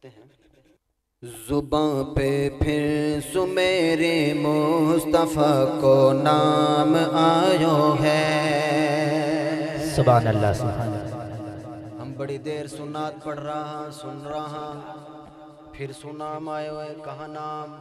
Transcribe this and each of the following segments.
کہتے ہیں زباں پہ پھر سمیرے مصطفیٰ کو نام آیو ہے۔ سبحان اللہ سبحان اللہ۔ ہم بڑی دیر سنات پڑھ رہا سن رہا پھر سنام آئے ہوئے کہاں نام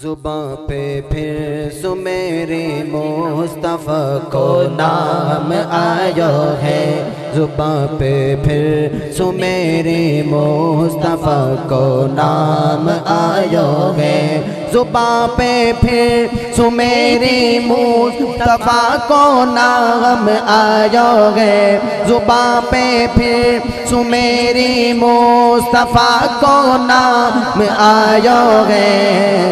زباں پہ پھر سمیرے مصطفیٰ کو نام آیو ہے۔ زباں پہ پھر سمیرے مصطفیٰ کو نام آیو ہے۔ زباں پہ پھر سمیرے مصطفیٰ کو نام آیو ہے۔ زباں پہ پھر سمیرے مصطفیٰ کو نام آیو ہے۔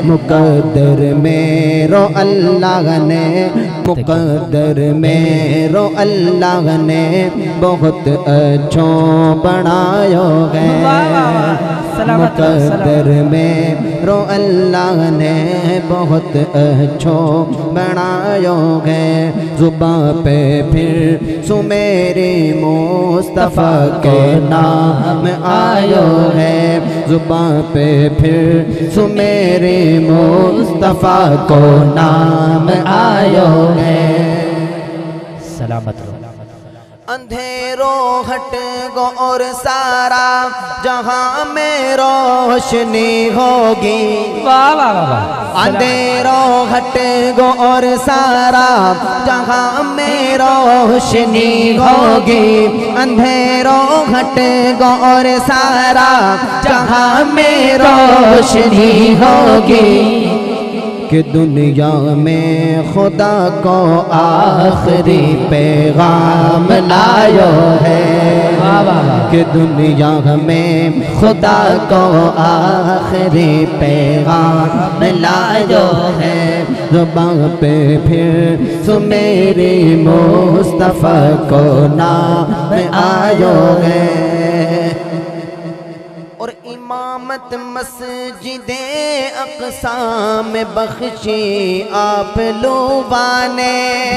مقدر میرو اللہ نے مقدر میرو اللہ نے بہت اچھوں بنایو ہے۔ مقدر میرو اللہ نے بہت اچھوں بنایو ہے۔ زباں پہ پھر سمیرے مصطفیٰ کے نام آیو ہے۔ زباں پہ پھر سمیرے مصطفیٰ کو نام آیو ہے۔ سلامت رہو۔ اندھیروں ہٹ گو اور سارا جہاں میں روشنی ہوگی۔ واہ واہ واہ۔ اندھیروں ہٹ گو اور سارا جہاں میں روشنی ہوگی۔ اندھیروں ہٹ گو اور سارا جہاں میں روشنی ہوگی۔ کہ دنیا میں خدا کو آخری پیغام لایو ہے۔ کہ دنیا میں خدا کو آخری پیغام لایو ہے۔ زباں پہ پھر سمیرے مصطفیٰ کو نام آیو ہے۔ اور امامت مسجد اقصی میں بخشی آپ لوگوں نے۔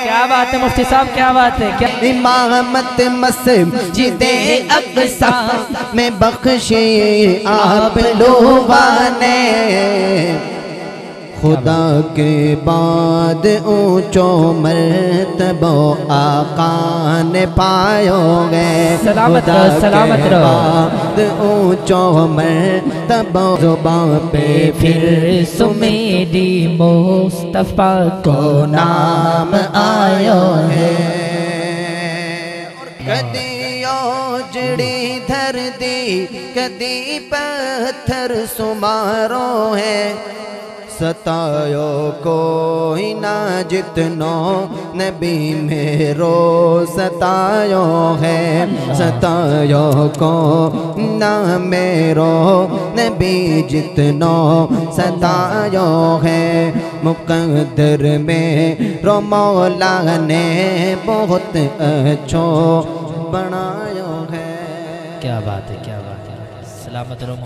کیا بات ہے مفتی صاحب کیا بات ہے۔ امامت مسجد اقصی میں بخشی آپ لوگوں نے۔ خدا کے بعد اونچو مرتبہ آقا نے پایو گے۔ سلامت رہو سلامت رہو۔ بعد اونچو مرتبہ زباں پہ پھر سمیری مصطفیٰ کو نام آیو ہے۔ کدی اوجڑی دھرتی کدی پتھر سمارو ہے۔ ستایو کوئی نہ جتنو نبی میرو ستایو ہے۔ ستایو کو نہ میرو نبی جتنو ستایو ہے۔ مقدر میرو مولا نے بہت اچھو بنایو ہے۔ کیا بات ہے کیا بات ہے۔ سلامت رہو۔